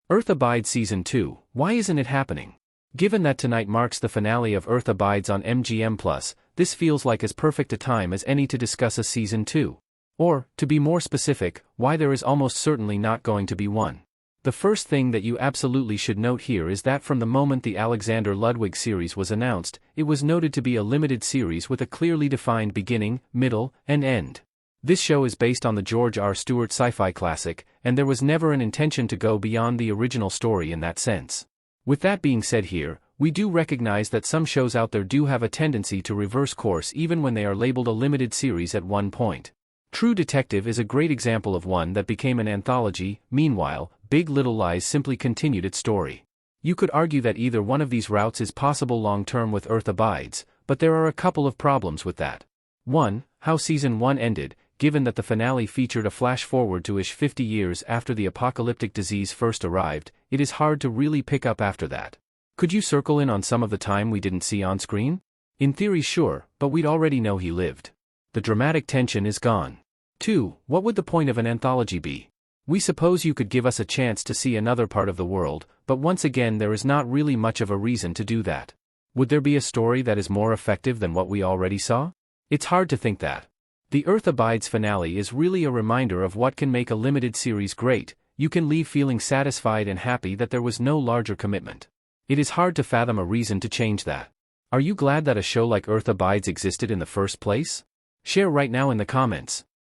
Earth Abides Season 2, why isn't it happening? Given that tonight marks the finale of Earth Abides on MGM+, this feels like as perfect a time as any to discuss a Season 2. Or, to be more specific, why there is almost certainly not going to be one. The first thing that you absolutely should note here is that from the moment the Alexander Ludwig series was announced, it was noted to be a limited series with a clearly defined beginning, middle, and end. This show is based on the George R. Stewart sci-fi classic, and there was never an intention to go beyond the original story in that sense. With that being said here, we do recognize that some shows out there do have a tendency to reverse course even when they are labeled a limited series at one point. True Detective is a great example of one that became an anthology. Meanwhile, Big Little Lies simply continued its story. You could argue that either one of these routes is possible long-term with Earth Abides, but there are a couple of problems with that. 1. How Season 1 ended. Given that the finale featured a flash-forward to 50 years after the apocalyptic disease first arrived, it is hard to really pick up after that. Could you circle in on some of the time we didn't see on screen? In theory sure, but we'd already know he lived. The dramatic tension is gone. 2. What would the point of an anthology be? We suppose you could give us a chance to see another part of the world, but once again there is not really much of a reason to do that. Would there be a story that is more effective than what we already saw? It's hard to think that. The Earth Abides finale is really a reminder of what can make a limited series great. You can leave feeling satisfied and happy that there was no larger commitment. It is hard to fathom a reason to change that. Are you glad that a show like Earth Abides existed in the first place? Share right now in the comments.